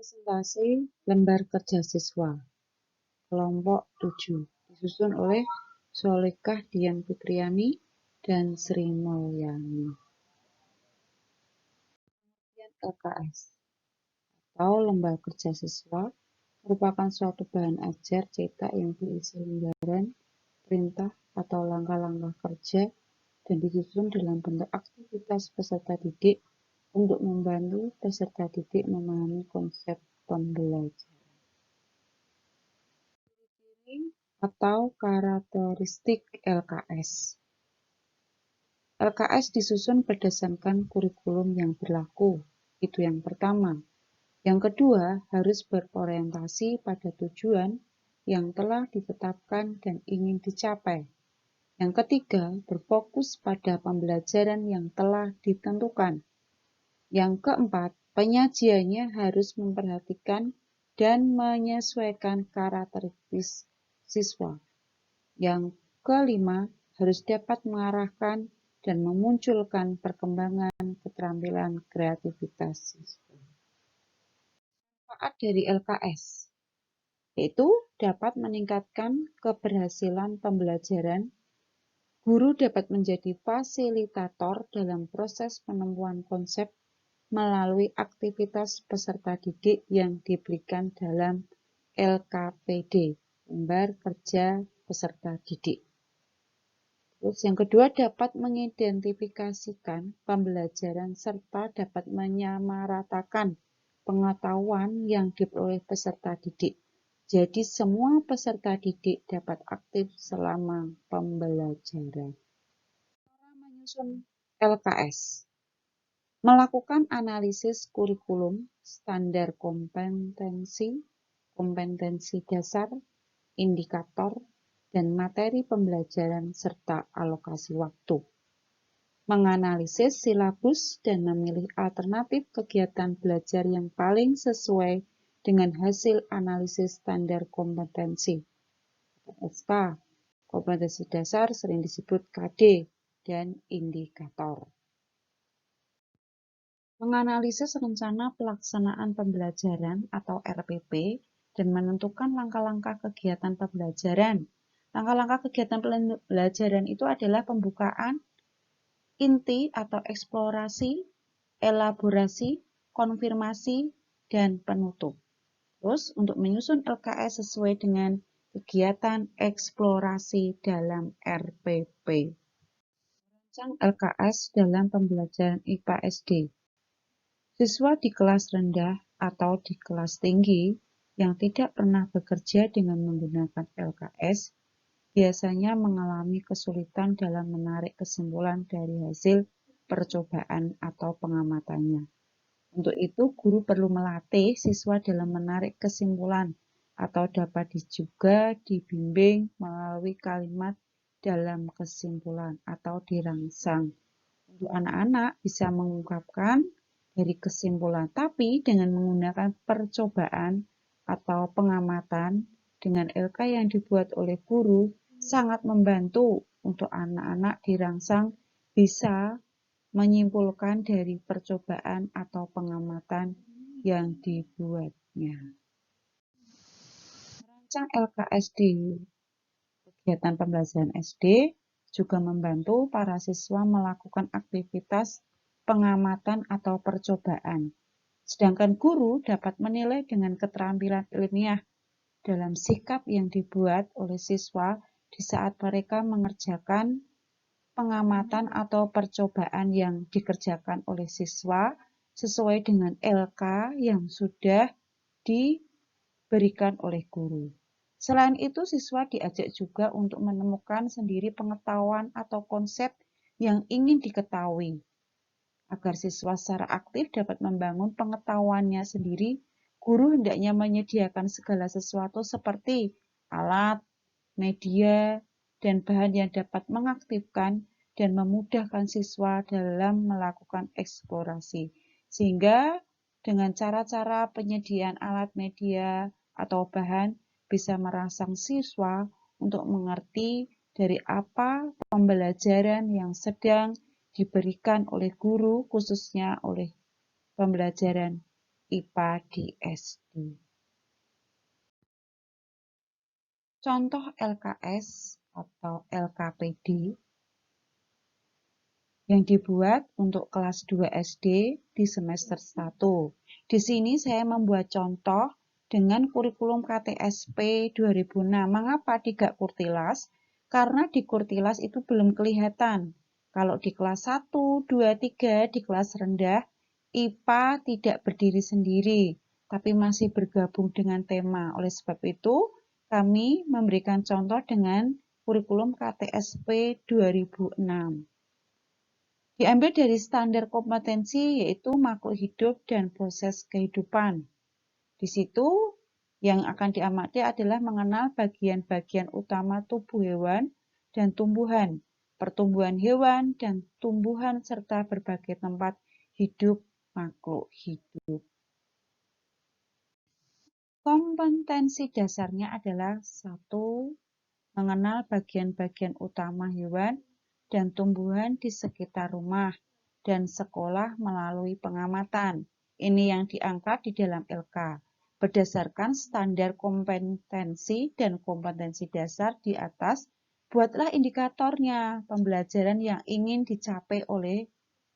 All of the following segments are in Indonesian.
Presentasi lembar kerja siswa kelompok 7 disusun oleh Solikah Dian Fitriani dan Sri Mulyani. LKS atau lembar kerja siswa merupakan suatu bahan ajar cetak yang berisi lembaran, perintah, atau langkah-langkah kerja dan disusun dalam bentuk aktivitas peserta didik untuk membantu peserta didik memahami konsep pembelajaran. Ciri atau karakteristik LKS. LKS disusun berdasarkan kurikulum yang berlaku. Itu yang pertama. Yang kedua, harus berorientasi pada tujuan yang telah ditetapkan dan ingin dicapai. Yang ketiga, berfokus pada pembelajaran yang telah ditentukan. Yang keempat, penyajiannya harus memperhatikan dan menyesuaikan karakteristik siswa. Yang kelima, harus dapat mengarahkan dan memunculkan perkembangan keterampilan kreativitas siswa. Manfaat dari LKS yaitu dapat meningkatkan keberhasilan pembelajaran. Guru dapat menjadi fasilitator dalam proses penemuan konsep melalui aktivitas peserta didik yang diberikan dalam LKPD, lembar kerja peserta didik. Terus yang kedua, dapat mengidentifikasikan pembelajaran serta dapat menyamaratakan pengetahuan yang diperoleh peserta didik. Jadi semua peserta didik dapat aktif selama pembelajaran. Cara menyusun LKS. Melakukan analisis kurikulum, standar kompetensi dasar, indikator, dan materi pembelajaran serta alokasi waktu. Menganalisis silabus dan memilih alternatif kegiatan belajar yang paling sesuai dengan hasil analisis standar kompetensi. SK, kompetensi dasar sering disebut KD, dan indikator. Menganalisis rencana pelaksanaan pembelajaran atau RPP dan menentukan langkah-langkah kegiatan pembelajaran. Langkah-langkah kegiatan pembelajaran itu adalah pembukaan, inti atau eksplorasi, elaborasi, konfirmasi, dan penutup. Terus untuk menyusun LKS sesuai dengan kegiatan eksplorasi dalam RPP. Merancang LKS dalam pembelajaran IPA SD. Siswa di kelas rendah atau di kelas tinggi yang tidak pernah bekerja dengan menggunakan LKS biasanya mengalami kesulitan dalam menarik kesimpulan dari hasil percobaan atau pengamatannya. Untuk itu, guru perlu melatih siswa dalam menarik kesimpulan atau dapat juga dibimbing melalui kalimat dalam kesimpulan atau dirangsang. Untuk anak-anak bisa mengungkapkan dari kesimpulan, tapi dengan menggunakan percobaan atau pengamatan dengan LK yang dibuat oleh guru sangat membantu untuk anak-anak dirangsang bisa menyimpulkan dari percobaan atau pengamatan yang dibuatnya. Merancang LKS di kegiatan pembelajaran SD juga membantu para siswa melakukan aktivitas pengamatan atau percobaan. Sedangkan guru dapat menilai dengan keterampilan ilmiah dalam sikap yang dibuat oleh siswa di saat mereka mengerjakan pengamatan atau percobaan yang dikerjakan oleh siswa sesuai dengan LK yang sudah diberikan oleh guru. Selain itu, siswa diajak juga untuk menemukan sendiri pengetahuan atau konsep yang ingin diketahui. Agar siswa secara aktif dapat membangun pengetahuannya sendiri, guru hendaknya menyediakan segala sesuatu seperti alat, media, dan bahan yang dapat mengaktifkan dan memudahkan siswa dalam melakukan eksplorasi. Sehingga dengan cara-cara penyediaan alat, media, atau bahan bisa merangsang siswa untuk mengerti dari apa pembelajaran yang sedang diberikan oleh guru, khususnya oleh pembelajaran IPA di SD. Contoh LKS atau LKPD yang dibuat untuk kelas 2 SD di semester 1. Di sini saya membuat contoh dengan kurikulum KTSP 2006. Mengapa tidak Kurtilas? Karena di Kurtilas itu belum kelihatan. Kalau di kelas 1, 2, 3, di kelas rendah, IPA tidak berdiri sendiri, tapi masih bergabung dengan tema. Oleh sebab itu, kami memberikan contoh dengan kurikulum KTSP 2006. Diambil dari standar kompetensi yaitu makhluk hidup dan proses kehidupan. Di situ yang akan diamati adalah mengenal bagian-bagian utama tubuh hewan dan tumbuhan, pertumbuhan hewan dan tumbuhan serta berbagai tempat hidup makhluk hidup. Kompetensi dasarnya adalah 1. Mengenal bagian-bagian utama hewan dan tumbuhan di sekitar rumah dan sekolah melalui pengamatan. Ini yang diangkat di dalam LK. Berdasarkan standar kompetensi dan kompetensi dasar di atas, buatlah indikatornya pembelajaran yang ingin dicapai oleh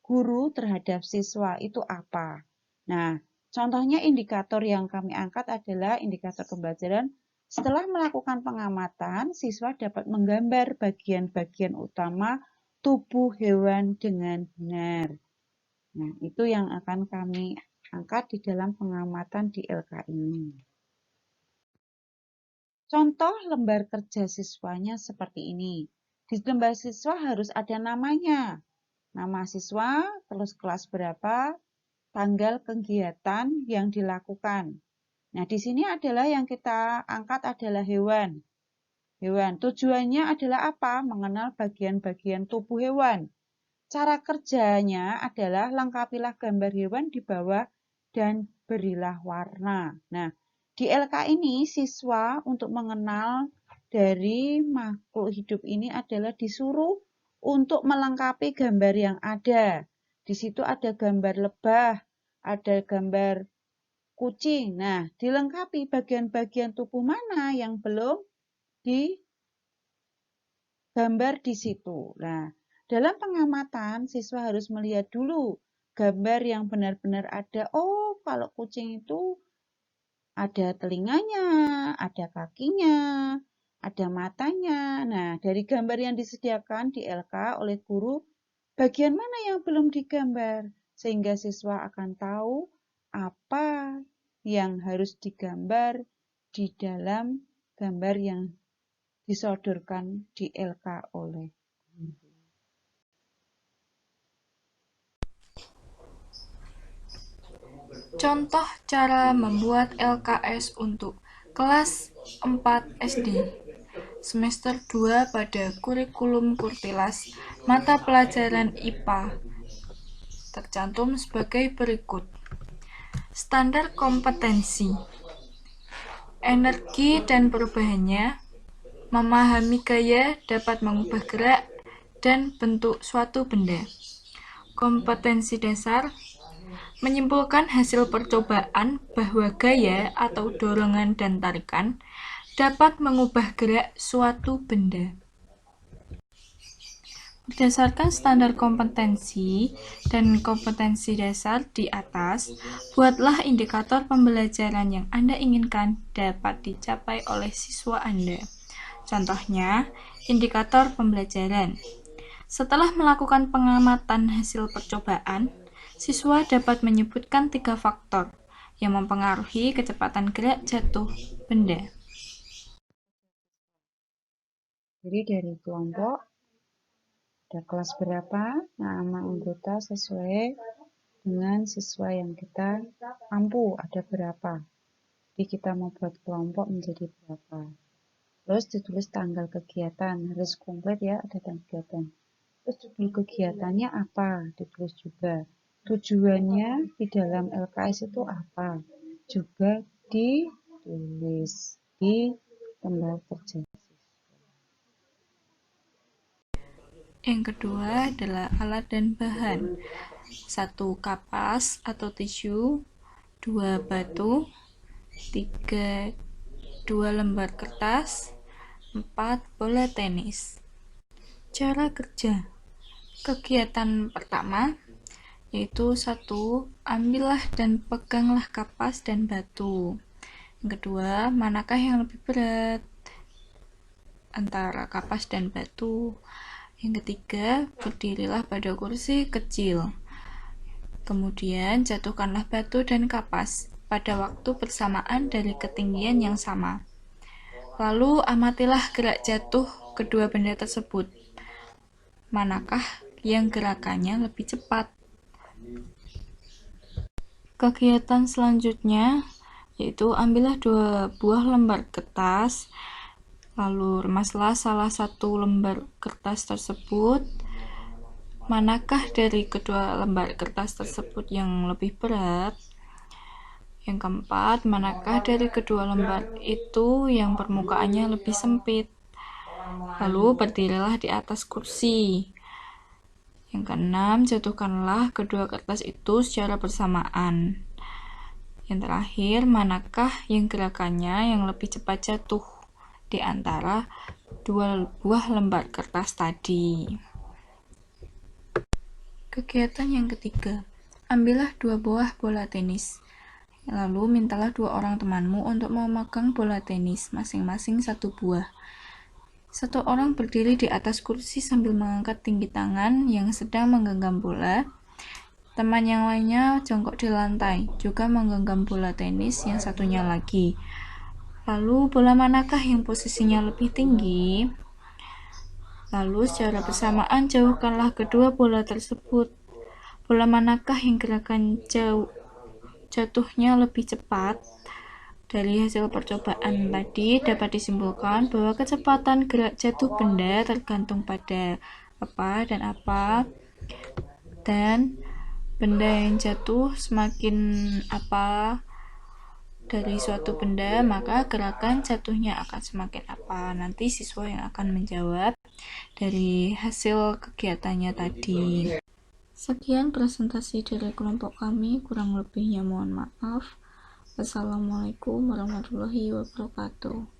guru terhadap siswa itu apa. Nah, contohnya indikator yang kami angkat adalah indikator pembelajaran. Setelah melakukan pengamatan, siswa dapat menggambar bagian-bagian utama tubuh hewan dengan benar. Nah, itu yang akan kami angkat di dalam pengamatan di LK ini. Contoh lembar kerja siswanya seperti ini. Di lembar siswa harus ada namanya. Nama siswa, terus kelas berapa, tanggal kegiatan yang dilakukan. Nah, di sini adalah yang kita angkat adalah hewan. Hewan. Tujuannya adalah apa? Mengenal bagian-bagian tubuh hewan. Cara kerjanya adalah lengkapilah gambar hewan di bawah dan berilah warna. Nah, di LK ini siswa untuk mengenal dari makhluk hidup ini adalah disuruh untuk melengkapi gambar yang ada. Di situ ada gambar lebah, ada gambar kucing. Nah, dilengkapi bagian-bagian tubuh mana yang belum digambar di situ. Nah, dalam pengamatan, siswa harus melihat dulu gambar yang benar-benar ada. Oh, kalau kucing itu ada telinganya, ada kakinya, ada matanya. Nah, dari gambar yang disediakan di LK oleh guru, bagian mana yang belum digambar? Sehingga siswa akan tahu apa yang harus digambar di dalam gambar yang disodorkan di LK oleh guru. Contoh cara membuat LKS untuk kelas 4 SD. Semester 2 pada kurikulum Kurtilas, mata pelajaran IPA tercantum sebagai berikut. Standar kompetensi, energi dan perubahannya, memahami gaya dapat mengubah gerak dan bentuk suatu benda. Kompetensi dasar, menyimpulkan hasil percobaan bahwa gaya atau dorongan dan tarikan dapat mengubah gerak suatu benda. Berdasarkan standar kompetensi dan kompetensi dasar di atas, buatlah indikator pembelajaran yang Anda inginkan dapat dicapai oleh siswa Anda. Contohnya, indikator pembelajaran. Setelah melakukan pengamatan hasil percobaan, siswa dapat menyebutkan 3 faktor yang mempengaruhi kecepatan gerak jatuh benda. Jadi dari kelompok ada kelas berapa, nama anggota sesuai dengan siswa yang kita mampu ada berapa. Jadi kita mau buat kelompok menjadi berapa. Terus ditulis tanggal kegiatan, harus komplit ya, ada tanggal kegiatan. Terus judul kegiatannya apa, ditulis juga. Tujuannya di dalam LKS itu apa, juga ditulis di lembar kerja. Yang kedua adalah alat dan bahan. 1. Kapas atau tisu. 2 batu, 3 2 lembar kertas, 4 bola tenis. Cara kerja. Kegiatan pertama yaitu 1. Ambillah dan peganglah kapas dan batu. Yang kedua, manakah yang lebih berat antara kapas dan batu? Yang ketiga, berdirilah pada kursi kecil. Kemudian jatuhkanlah batu dan kapas pada waktu bersamaan dari ketinggian yang sama. Lalu amatilah gerak jatuh kedua benda tersebut. Manakah yang gerakannya lebih cepat? Kegiatan selanjutnya yaitu ambillah 2 buah lembar kertas, lalu remaslah salah satu lembar kertas tersebut. Manakah dari kedua lembar kertas tersebut yang lebih berat? Yang keempat, manakah dari kedua lembar itu yang permukaannya lebih sempit? Lalu berdirilah di atas kursi. Yang keenam, jatuhkanlah kedua kertas itu secara bersamaan. Yang terakhir, manakah yang gerakannya yang lebih cepat jatuh di antara 2 buah lembar kertas tadi? Kegiatan yang ketiga, ambillah 2 buah bola tenis. Lalu mintalah 2 orang temanmu untuk memegang bola tenis, masing-masing 1 buah. 1 orang berdiri di atas kursi sambil mengangkat tinggi tangan yang sedang menggenggam bola. Teman yang lainnya jongkok di lantai, juga menggenggam bola tenis yang satunya lagi. Lalu bola manakah yang posisinya lebih tinggi? Lalu secara bersamaan jauhkanlah kedua bola tersebut. Bola manakah yang gerakan jatuhnya lebih cepat? Dari hasil percobaan tadi dapat disimpulkan bahwa kecepatan gerak jatuh benda tergantung pada apa dan benda yang jatuh semakin apa dari suatu benda, maka gerakan jatuhnya akan semakin apa. Nanti siswa yang akan menjawab dari hasil kegiatannya tadi. Sekian presentasi dari kelompok kami, kurang lebihnya mohon maaf. Wassalamualaikum warahmatullahi wabarakatuh.